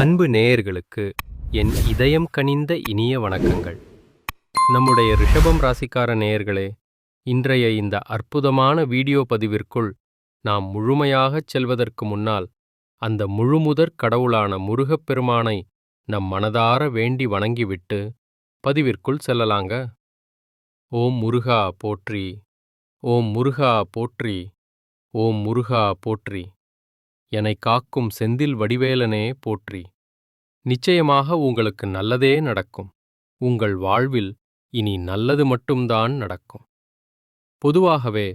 அன்பு நேயர்களுக்கு என் இதயம் கனிந்த இனிய வணக்கங்கள். நம்முடைய ரிஷபம் ராசிக்கார நேயர்களே, இன்றைய இந்த அற்புதமான வீடியோ பதிவிற்குள் நாம் முழுமையாகச் செல்வதற்கு முன்னால் அந்த முழுமுதற் கடவுளான முருகப்பெருமானை நம் மனதார வேண்டி வணங்கிவிட்டு பதிவிற்குள் செல்லலாங்க. ஓம் முருகா போற்றி, ஓம் முருகா போற்றி, ஓம் முருகா போற்றி. என்னை காக்கும் செந்தில் வடிவேலனே போற்றி. நிச்சயமாக உங்களுக்கு நல்லதே நடக்கும். உங்கள் வாழ்வில் இனி நல்லது மட்டும்தான் நடக்கும். பொதுவாகவே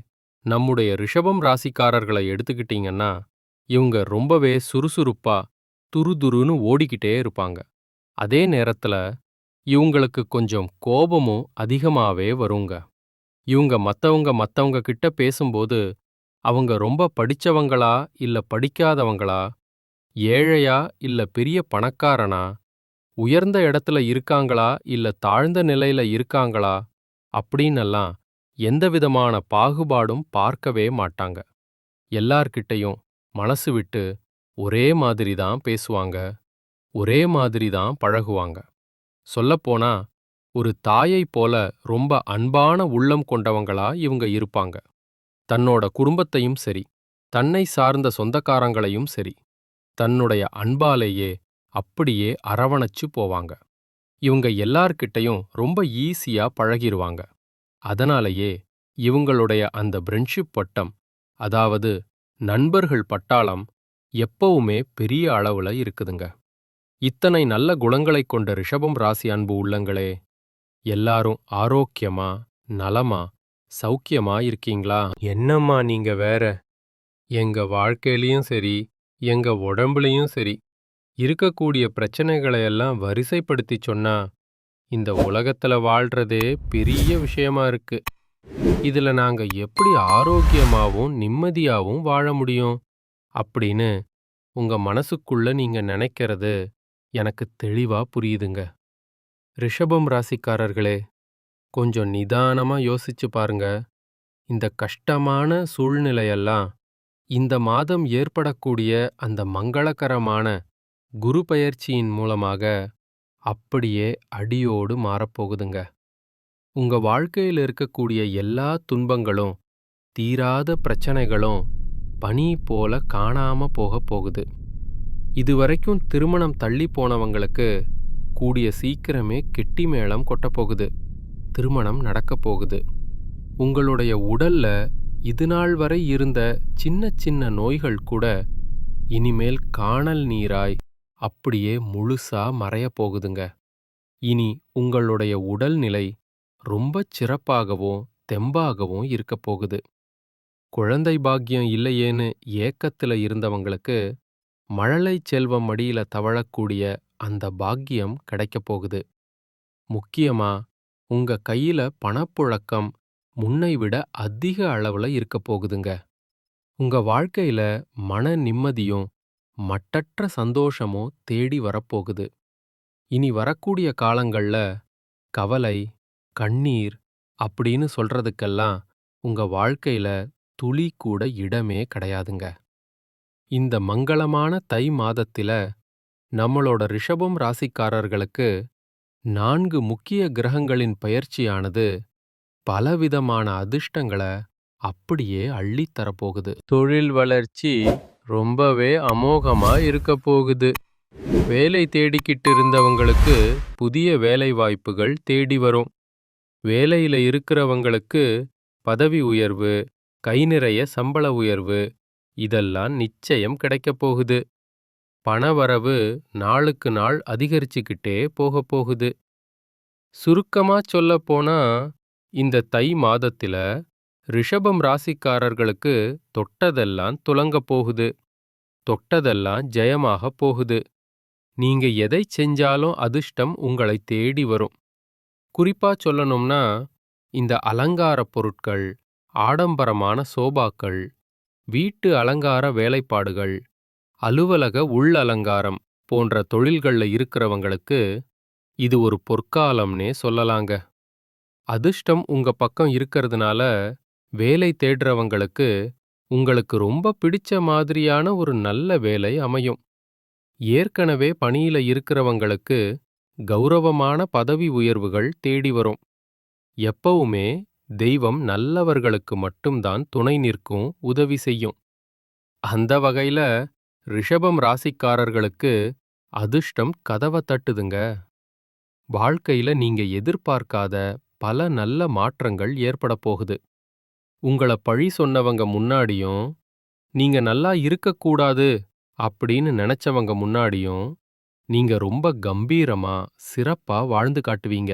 நம்முடைய ரிஷபம் ராசிக்காரர்களை எடுத்துக்கிட்டீங்கன்னா, இவங்க ரொம்பவே சுறுசுறுப்பா துருதுருன்னு ஓடிக்கிட்டே இருப்பாங்க. அதே நேரத்துல இவங்களுக்கு கொஞ்சம் கோபமும் அதிகமாவே வருங்க. இவங்க மத்தவங்க கிட்ட பேசும்போது அவங்க ரொம்ப படிச்சவங்களா இல்ல படிக்காதவங்களா, ஏழையா இல்ல பெரிய பணக்காரனா, உயர்ந்த இடத்துல இருக்காங்களா இல்ல தாழ்ந்த நிலையில இருக்காங்களா அப்படின்னெல்லாம் எந்தவிதமான பாகுபாடும் பார்க்கவே மாட்டாங்க. எல்லார்கிட்டையும் மனசு விட்டு ஒரே மாதிரி தான் பேசுவாங்க, ஒரே மாதிரி தான் பழகுவாங்க. சொல்லப்போனா ஒரு தாயைப் போல ரொம்ப அன்பான உள்ளம் கொண்டவங்களா இவங்க இருப்பாங்க. தன்னோட குடும்பத்தையும் சரி, தன்னை சார்ந்த சொந்தக்காரங்களையும் சரி, தன்னுடைய அன்பாலேயே அப்படியே அரவணைச்சு போவாங்க. இவங்க எல்லார்கிட்டையும் ரொம்ப ஈஸியா பழகிருவாங்க. அதனாலேயே இவங்களுடைய அந்த ஃப்ரெண்ட்ஷிப் வட்டம், அதாவது நண்பர்கள் பட்டாளம், எப்பவுமே பெரிய அளவுல இருக்குதுங்க. இத்தனை நல்ல குணங்களைக் கொண்ட ரிஷபம் ராசி அன்பு உள்ளங்களே, எல்லாரும் ஆரோக்கியமா, நலமா, சௌக்கியமா இருக்கீங்களா? என்னம்மா நீங்க வேற, எங்க வாழ்க்கையிலயும் சரி, எங்க உடம்புலயும் சரி இருக்கக்கூடிய பிரச்சனைகளையெல்லாம் வரிசைப்படுத்தி சொன்னா, இந்த உலகத்துல வாழ்றதே பெரிய விஷயமா இருக்கு. இதுல நாங்க எப்படி ஆரோக்கியமாவும் நிம்மதியாவும் வாழ முடியும் அப்படின்னு உங்க மனசுக்குள்ள நீங்க நினைக்கிறது எனக்கு தெளிவா புரியுதுங்க. ரிஷபம் ராசிக்காரர்களே, கொஞ்சம் நிதானமா யோசிச்சு பாருங்க. இந்த கஷ்டமான சூழ்நிலையெல்லாம் இந்த மாதம் ஏற்படக்கூடிய அந்த மங்களகரமான குரு பெயர்ச்சியின் மூலமாக அப்படியே அடியோடு மாறப்போகுதுங்க. உங்க வாழ்க்கையில் இருக்கக்கூடிய எல்லா துன்பங்களும், தீராத பிரச்சனைகளும் பனி போல காணாம போகப் போகுது. இதுவரைக்கும் திருமணம் தள்ளி போனவங்களுக்கு கூடிய சீக்கிரமே கெட்டி மேளம் கொட்டப்போகுது. திருமணம் நடக்கப் போகுது. உங்களுடைய உடல்ல இதுநாள் வரை இருந்த சின்ன சின்ன நோய்கள் கூட இனிமேல் காணல் நீராய் அப்படியே முழுசா மறையப் போகுதுங்க. இனி உங்களுடைய உடல்நிலை ரொம்பச் சிறப்பாகவும் தெம்பாகவும் இருக்கப் போகுது. குழந்தை பாக்கியம் இல்லையேன்னு ஏக்கத்துல இருந்தவங்களுக்கு மழலை செல்வம் மடியில தவழக்கூடிய அந்த பாக்கியம் கிடைக்கப் போகுது. முக்கியமா உங்க கையில பணப்புழக்கம் முன்னை விட அதிக அளவுல இருக்கப் போகுதுங்க. உங்க வாழ்க்கையில மன நிம்மதியும் மட்டற்ற சந்தோஷமும் தேடி வரப்போகுது. இனி வரக்கூடிய காலங்கள்ல கவலை, கண்ணீர் அப்படின்னு சொல்றதுக்கெல்லாம் உங்க வாழ்க்கையில துளி கூட இடமே கிடையாதுங்க. இந்த மங்களமான தை மாதத்தில நம்மளோட ரிஷபம் ராசிக்காரர்களுக்கு 4 முக்கிய கிரகங்களின் பெயர்ச்சியானது பலவிதமான அதிர்ஷ்டங்களை அப்படியே அள்ளித் தரப்போகுது. தொழில் வளர்ச்சி ரொம்பவே அமோகமா இருக்க போகுது. வேலை தேடிக்கிட்டு இருந்தவங்களுக்கு புதிய வேலை வாய்ப்புகள் தேடி வரும். வேலையில இருக்கிறவங்களுக்கு பதவி உயர்வு, கை நிறைய சம்பள உயர்வு இதெல்லாம் நிச்சயம் கிடைக்கப் போகுது. பணவரவு நாளுக்கு நாள் அதிகரிச்சுக்கிட்டே போகப் போகுது. சுருக்கமா சொல்லப்போனா, இந்த தை மாதத்தில ரிஷபம் ராசிக்காரர்களுக்கு தொட்டதெல்லாம் துலங்கப் போகுது. தொட்டதெல்லாம் ஜெயமாகப் போகுது. நீங்க எதைச் செஞ்சாலும் அதிர்ஷ்டம் உங்களை தேடி வரும். குறிப்பா சொல்லணும்னா, இந்த அலங்காரப் பொருட்கள், ஆடம்பரமான சோபாக்கள், வீட்டு அலங்கார வேலைப்பாடுகள், அலுவலக உள் அலங்காரம் போன்ற தொழில்கள்ல இருக்கிறவங்களுக்கு இது ஒரு பொற்காலம்னே சொல்லலாங்க. அதிர்ஷ்டம் உங்க பக்கம் இருக்கிறதுனால வேலை தேடுறவங்களுக்கு உங்களுக்கு ரொம்ப பிடிச்ச மாதிரியான ஒரு நல்ல வேலை அமையும். ஏற்கனவே பணியில இருக்கிறவங்களுக்கு கௌரவமான பதவி உயர்வுகள் தேடி வரும். எப்பவுமே தெய்வம் நல்லவர்களுக்கு மட்டும்தான் துணை நிற்கும், உதவி செய்யும். அந்த வகையில ரிஷபம் ராசிக்காரர்களுக்கு அதிர்ஷ்டம் கதவை தட்டுதுங்க. வாழ்க்கையில நீங்க எதிர்பார்க்காத பல நல்ல மாற்றங்கள் ஏற்பட போகுது. உங்கள பழி சொன்னவங்க முன்னாடியும், நீங்க நல்லா இருக்கக்கூடாது அப்படின்னு நினைச்சவங்க முன்னாடியும், நீங்க ரொம்ப கம்பீரமா, சிறப்பா வாழ்ந்து காட்டுவீங்க.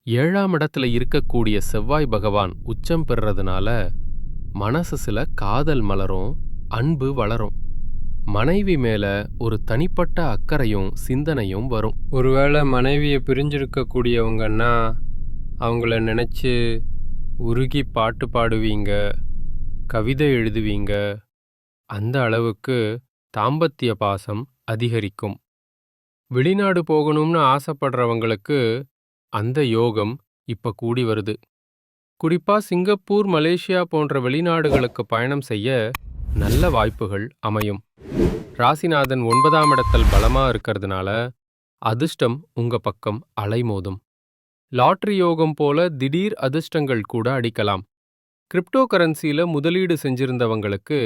7ஆம் இடத்துல இருக்கக்கூடிய செவ்வாய் பகவான் உச்சம் பெறுறதுனால மனசுல காதல் மலரும், அன்பு வளரும். மனைவி மேல ஒரு தனிப்பட்ட அக்கறையும் சிந்தனையும் வரும். ஒருவேளை மனைவியை பிரிஞ்சிருக்கக்கூடியவங்கன்னா அவங்கள நினைச்சு உருகி பாட்டு பாடுவீங்க, கவிதை எழுதுவீங்க. அந்த அளவுக்கு தாம்பத்திய பாசம் அதிகரிக்கும். வெளிநாடு போகணும்னு ஆசைப்படுறவங்களுக்கு அந்த யோகம் இப்ப கூடி வருது. குறிப்பா சிங்கப்பூர், மலேசியா போன்ற வெளிநாடுகளுக்கு பயணம் செய்ய நல்ல வாய்ப்புகள் அமையும். ராசிநாதன் 9ஆம் இடத்தில் பலமா இருக்கிறதுனால அதிர்ஷ்டம் உங்க பக்கம் அலைமோதும். லாட்டரி யோகம் போல திடீர் அதிர்ஷ்டங்கள் கூட அடிக்கலாம். கிரிப்டோ கரன்சியில முதலீடு செஞ்சிருந்தவங்களுக்கு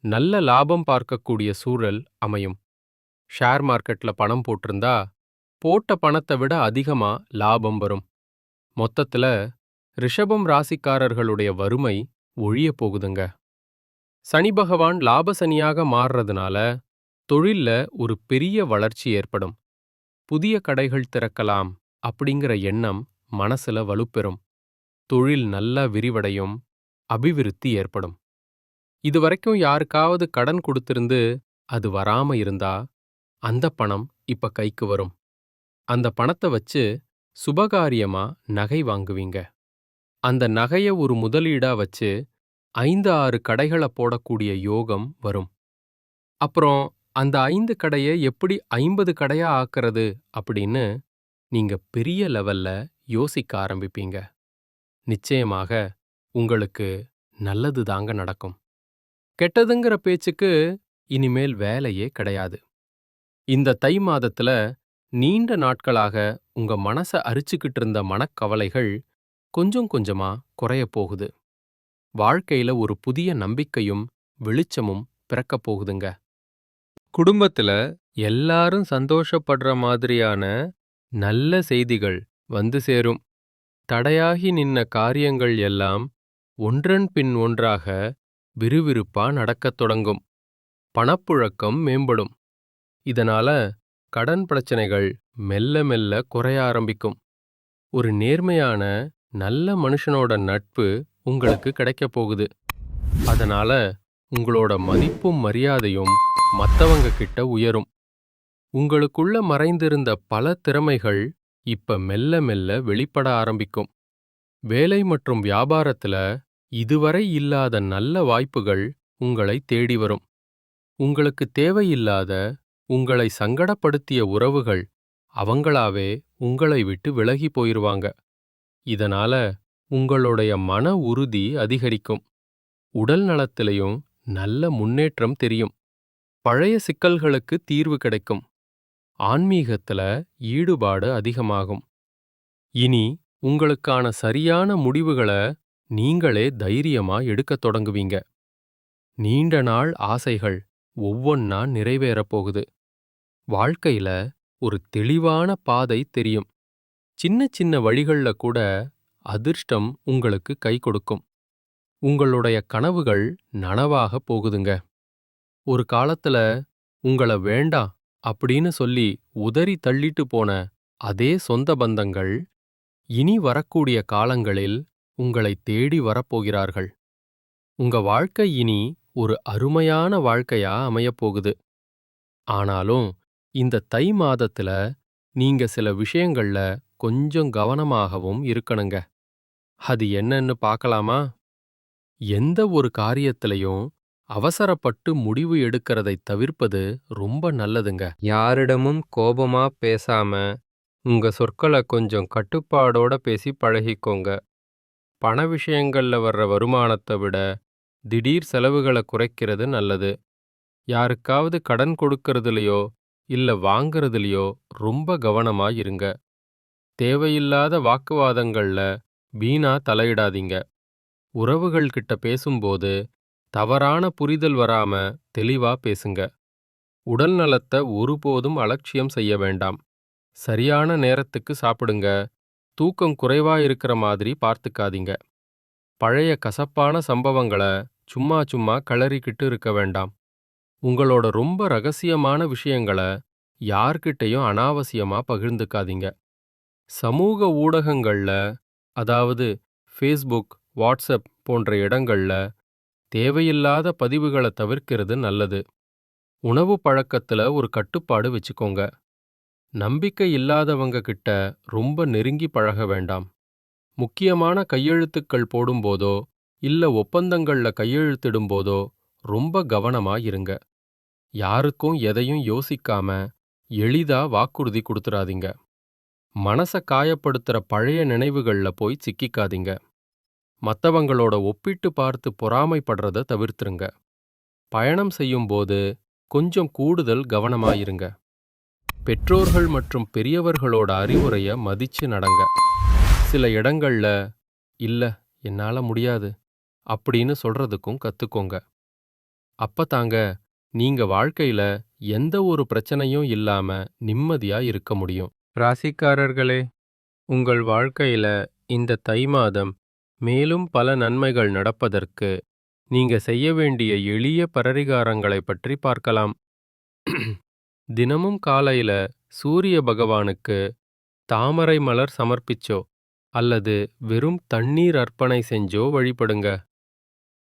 நல்ல லாபம் பார்க்கக்கூடிய சூழல் அமையும். ஷேர் மார்க்கெட்ல பணம் போட்டிருந்தா போட்ட பணத்தை விட அதிகமா லாபம் வரும். மொத்தத்துல ரிஷபம் ராசிக்காரர்களுடைய வறுமை ஒழிய போகுதுங்க. சனி பகவான் லாபசனியாக மாறுறதுனால தொழில்ல ஒரு பெரிய வளர்ச்சி ஏற்படும். புதிய கடைகள் திறக்கலாம் அப்படிங்கிற எண்ணம் மனசுல வலுப்பெறும். தொழில் நல்லா விரிவடையும், அபிவிருத்தி ஏற்படும். இதுவரைக்கும் யாருக்காவது கடன் கொடுத்திருந்து அது வராம இருந்தா அந்த பணம் இப்ப கைக்கு வரும். அந்த பணத்தை வச்சு சுபகாரியமா நகை வாங்குவீங்க. அந்த நகைய ஒரு முதலீடா வச்சு 5-6 கடைகளை போடக்கூடிய யோகம் வரும். அப்புறம் அந்த 5 கடைய எப்படி 50 கடையா ஆக்குறது அப்படின்னு நீங்க பெரிய லெவல்ல யோசிக்க ஆரம்பிப்பீங்க. நிச்சயமாக உங்களுக்கு நல்லது தாங்க நடக்கும். கெட்டதுங்கிற பேச்சுக்கு இனிமேல் வேலையே கிடையாது. இந்த தை மாதத்துல நீண்ட நாட்களாக உங்க மனச அரிச்சுக்கிட்டு இருந்த மனக்கவலைகள் கொஞ்சம் கொஞ்சமா குறைய போகுது. வாழ்க்கையில ஒரு புதிய நம்பிக்கையும் வெளிச்சமும் பிறக்கப் போகுதுங்க. குடும்பத்துல எல்லாரும் சந்தோஷப்படுற மாதிரியான நல்ல செய்திகள் வந்து சேரும். தடையாகி நின்ன காரியங்கள் எல்லாம் ஒன்றன் பின் ஒன்றாக விறுவிறுப்பா நடக்கத் தொடங்கும். பணப்புழக்கம் மேம்படும். இதனால கடன் பிரச்சனைகள் மெல்ல மெல்ல குறைய ஆரம்பிக்கும். ஒரு நேர்மையான நல்ல மனுஷனோட நட்பு உங்களுக்கு கிடைக்கப் போகுது. அதனால உங்களோட மதிப்பும் மரியாதையும் மத்தவங்க கிட்ட உயரும். உங்களுக்குள்ள மறைந்திருந்த பல திறமைகள் இப்ப மெல்ல மெல்ல வெளிப்பட ஆரம்பிக்கும். வேலை மற்றும் வியாபாரத்துல இதுவரை இல்லாத நல்ல வாய்ப்புகள் உங்களை தேடி வரும். உங்களுக்கு தேவையில்லாத, உங்களை சங்கடப்படுத்திய உறவுகள் அவங்களாவே உங்களை விட்டு விலகி போயிருவாங்க. இதனால உங்களுடைய மன உறுதி அதிகரிக்கும். உடல் நலத்திலையும் நல்ல முன்னேற்றம் தெரியும். பழைய சிக்கல்களுக்கு தீர்வு கிடைக்கும். ஆன்மீகத்துல ஈடுபாடு அதிகமாகும். இனி உங்களுக்கான சரியான முடிவுகளை நீங்களே தைரியமா எடுக்கத் தொடங்குவீங்க. நீண்ட நாள் ஆசைகள் ஒவ்வொன்னா நிறைவேறப் போகுது. வாழ்க்கையில ஒரு தெளிவான பாதை தெரியும். சின்ன சின்ன வழிகள்ல கூட அதிர்ஷ்டம் உங்களுக்கு கை கொடுக்கும். உங்களுடைய கனவுகள் நனவாக போகுதுங்க. ஒரு காலத்துல உங்கள வேண்டாம் அப்படின்னு சொல்லி உதறி தள்ளிட்டு போன அதே சொந்த பந்தங்கள் இனி வரக்கூடிய காலங்களில் உங்களை தேடி வரப்போகிறார்கள். உங்க வாழ்க்கை இனி ஒரு அருமையான வாழ்க்கையா அமையப்போகுது. ஆனாலும் இந்த தை மாதத்துல நீங்க சில விஷயங்கள்ல கொஞ்சம் கவனமாகவும் இருக்கணுங்க. அது என்னன்னு பார்க்கலாமா? எந்த ஒரு காரியத்திலையும் அவசரப்பட்டு முடிவு எடுக்கிறதைத் தவிர்ப்பது ரொம்ப நல்லதுங்க. யாரிடமும் கோபமா பேசாம உங்க சொற்களை கொஞ்சம் கட்டுப்பாடோட பேசி பழகிக்கோங்க. பண விஷயங்கள்ல வர்ற வருமானத்தை விட திடீர் செலவுகளை குறைக்கிறது நல்லது. யாருக்காவது கடன் கொடுக்கறதுலையோ இல்ல வாங்குறதுலயோ ரொம்ப கவனமா இருங்க. தேவையில்லாத வாக்குவாதங்கள்ல வீணா தலையிடாதீங்க. உறவுகள் கிட்ட பேசும்போது தவறான புரிதல் வராம தெளிவா பேசுங்க. உடல் நலத்தை ஒருபோதும் அலட்சியம் செய்ய வேண்டாம். சரியான நேரத்துக்கு சாப்பிடுங்க. தூக்கம் குறைவா இருக்கிற மாதிரி பார்த்துக்காதீங்க. பழைய கசப்பான சம்பவங்கள சும்மா சும்மா கிளறிக்கிட்டு இருக்க வேண்டாம். உங்களோட ரொம்ப ரகசியமான விஷயங்கள யார்கிட்டயும் அனாவசியமா பகிர்ந்துக்காதீங்க. சமூக ஊடகங்கள்ல, அதாவது ஃபேஸ்புக், வாட்ஸ்அப் போன்ற இடங்கள்ல தேவையில்லாத பதிவுகள தவிர்க்கிறது நல்லது. உணவு பழக்கத்துல ஒரு கட்டுப்பாடு வச்சுக்கோங்க. நம்பிக்கை இல்லாதவங்க கிட்ட ரொம்ப நெருங்கி பழக வேண்டாம். முக்கியமான கையெழுத்துக்கள் போடும்போதோ இல்ல ஒப்பந்தங்கள்ல கையெழுத்திடும்போதோ ரொம்ப கவனமா இருங்க. யாருக்கும் எதையும் யோசிக்காம எளிதா வாக்குறுதி கொடுத்துறாதீங்க. மனச காயப்படுத்துற பழைய நினைவுகள்ல போய் சிக்கிக்காதீங்க. மத்தவங்களோட ஒப்பிட்டு பார்த்து பொறாமைப்படுறத தவிர்த்துருங்க. பயணம் செய்யும்போது கொஞ்சம் கூடுதல் கவனமாயிருங்க. பெற்றோர்கள் மற்றும் பெரியவர்களோட அறிவுரைய மதிச்சு நடங்க. சில இடங்கள்ல இல்ல என்னால முடியாது அப்படின்னு சொல்றதுக்கும் கத்துக்கோங்க. அப்பதாங்க நீங்க வாழ்க்கையில எந்த ஒரு பிரச்சனையும் இல்லாம நிம்மதியா இருக்க முடியும். ராசிக்காரர்களே, உங்கள் வாழ்க்கையில இந்த தை மாதம் மேலும் பல நன்மைகள் நடப்பதற்கு நீங்க செய்ய வேண்டிய எளிய பரிகாரங்களை பற்றி பார்க்கலாம். தினமும் காலையில சூரிய பகவானுக்கு தாமரை மலர் சமர்ப்பிச்சோ அல்லது வெறும் தண்ணீர் அர்ப்பணை செஞ்சோ வழிபடுங்க.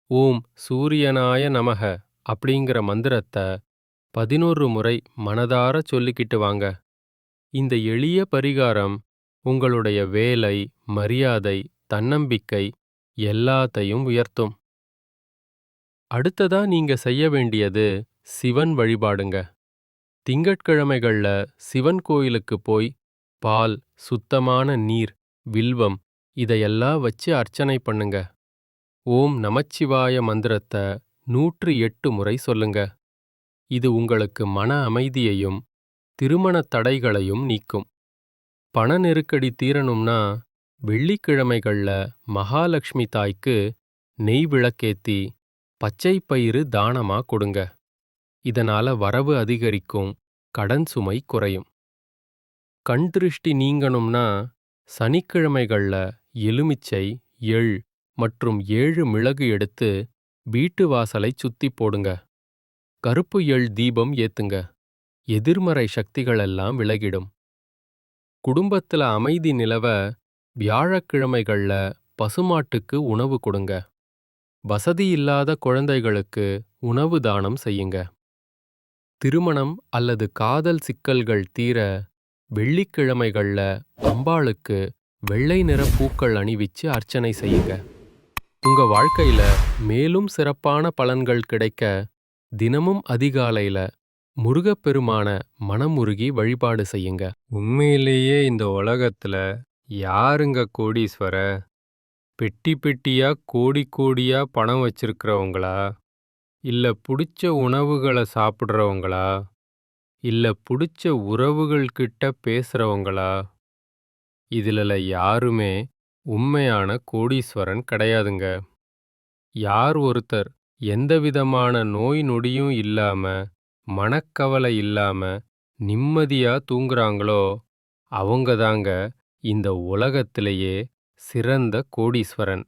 ஓம் சூரியனாய நமக அப்படிங்கிற மந்திரத்தை 11 முறை மனதார சொல்லிக்கிட்டு வாங்க. இந்த எளிய பரிகாரம் உங்களுடைய வேலை, மரியாதை, தன்னம்பிக்கை எல்லாத்தையும் உயர்த்தும். அடுத்ததா நீங்க செய்ய வேண்டியது சிவன் வழிபாடுங்க. திங்கட்கிழமைகள்ல சிவன் கோயிலுக்கு போய் பால், சுத்தமான நீர், வில்வம் இதையெல்லாம் வச்சு அர்ச்சனை பண்ணுங்க. ஓம் நமச்சிவாய மந்திரத்தை 108 முறை சொல்லுங்க. இது உங்களுக்கு மன அமைதியையும் திருமணத் தடைகளையும் நீக்கும். பண நெருக்கடி தீரணும்னா வெள்ளிக்கிழமைகள்ல மகாலட்சுமி தாய்க்கு நெய் விளக்கேத்தி பச்சை பயிறு தானமா கொடுங்க. இதனால வரவு அதிகரிக்கும், கடன் சுமை குறையும். கண் திருஷ்டி நீங்கணும்னா சனிக்கிழமைகள்ல எலுமிச்சை, எள் மற்றும் 7 மிளகு எடுத்து வீட்டு வாசலைச் சுத்தி போடுங்க. கருப்பு எள் தீபம் ஏத்துங்க. எதிர்மறை சக்திகளெல்லாம் விலகிடும். குடும்பத்துல அமைதி நிலவ வியாழக்கிழமைகள்ல பசுமாட்டுக்கு உணவு கொடுங்க. வசதியில்லாத குழந்தைகளுக்கு உணவு தானம் செய்யுங்க. திருமணம் அல்லது காதல் சிக்கல்கள் தீர வெள்ளிக்கிழமைகள்ல அம்பாளுக்கு வெள்ளை நிற பூக்கள் அணிவிச்சு அர்ச்சனை செய்யுங்க. உங்க வாழ்க்கையில மேலும் சிறப்பான பலன்கள் கிடைக்க தினமும் அதிகாலையில முருகப்பெருமான மனமுருகி வழிபாடு செய்யுங்க. உண்மையிலேயே இந்த உலகத்துல யாருங்க கோடீஸ்வர? பெட்டி பெட்டியா கோடி கோடியா பணம் வச்சிருக்கிறவங்களா? இல்ல புடிச்ச உணவுகளை சாப்பிடுறவங்களா? இல்ல புடிச்ச உறவுகள் கிட்ட பேசுறவங்களா? இதுல யாருமே உண்மையான கோடீஸ்வரன் கிடையாதுங்க. யார் ஒருத்தர் எந்தவிதமான நோய் நொடியும் இல்லாம, மனக்கவலை இல்லாம நிம்மதியா தூங்குறாங்களோ அவங்க தாங்க இந்த உலகத்திலேயே சிறந்த கோடீஸ்வரன்.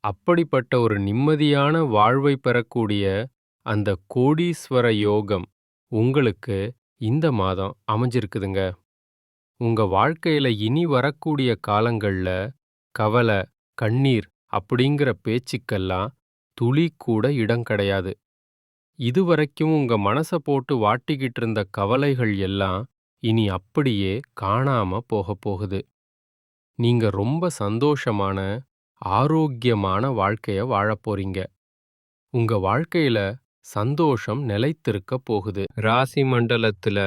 அப்படிப்பட்ட ஒரு நிம்மதியான வாழ்வை பெறக்கூடிய அந்த கோடீஸ்வர யோகம் உங்களுக்கு இந்த மாதம் அமைஞ்சிருக்குதுங்க. உங்க வாழ்க்கையில இனி வரக்கூடிய காலங்கள்ல கவலை, கண்ணீர் அப்படிங்கிற பேச்சுக்கெல்லாம் துளி கூட இடம் கிடையாது. இதுவரைக்கும் உங்க மனச போட்டு வாட்டிக்கிட்டு இருந்த கவலைகள் எல்லாம் இனி அப்படியே காணாம போகப் போகுது. நீங்க ரொம்ப சந்தோஷமான, ஆரோக்கியமான வாழ்க்கைய வாழப் போறீங்க. உங்க வாழ்க்கையில சந்தோஷம் நிலைத்திருக்க போகுது. ராசி மண்டலத்துல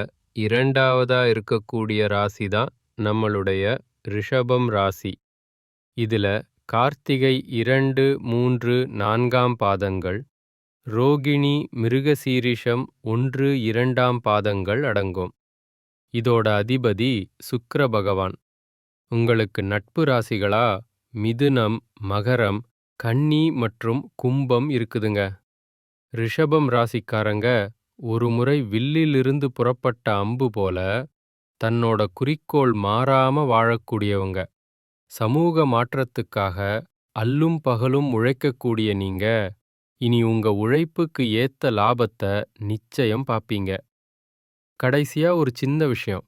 2வதா இருக்கக்கூடிய ராசி தான் நம்மளுடைய ரிஷபம் ராசி. இதுல கார்த்திகை 2, 3, 4ஆம் பாதங்கள், ரோகிணி மிருகசீரிஷம் 1, 2ஆம் பாதங்கள் அடங்கும். இதோட அதிபதி சுக்கிர பகவான். உங்களுக்கு நட்பு ராசிகளா மிதுனம், மகரம், கன்னி மற்றும் கும்பம் இருக்குதுங்க. ரிஷபம் ராசிக்காரங்க ஒரு முறை வில்லிலிருந்து புறப்பட்ட அம்பு போல தன்னோட குறிக்கோள் மாறாம வாழக்கூடியவங்க. சமூக மாற்றத்துக்காக அல்லும் பகலும் உழைக்கக்கூடிய நீங்க இனி உங்க உழைப்புக்கு ஏத்த லாபத்தை நிச்சயம் பாப்பீங்க. கடைசியா ஒரு சின்ன விஷயம்.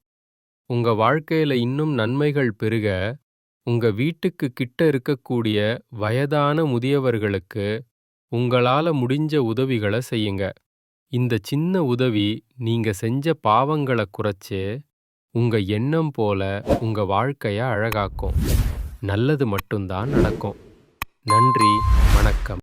உங்க வாழ்க்கையில இன்னும் நன்மைகள் பெருக உங்க வீட்டுக்கு கிட்ட இருக்கக்கூடிய வயதான முதியவர்களுக்கு உங்களால முடிஞ்ச உதவிகளை செய்யுங்க. இந்த சின்ன உதவி நீங்க செஞ்ச பாவங்களை குறைச்சு உங்க எண்ணம் போல உங்க வாழ்க்கைய அழகாக்கும். நல்லது மட்டும்தான் நடக்கும். நன்றி, வணக்கம்.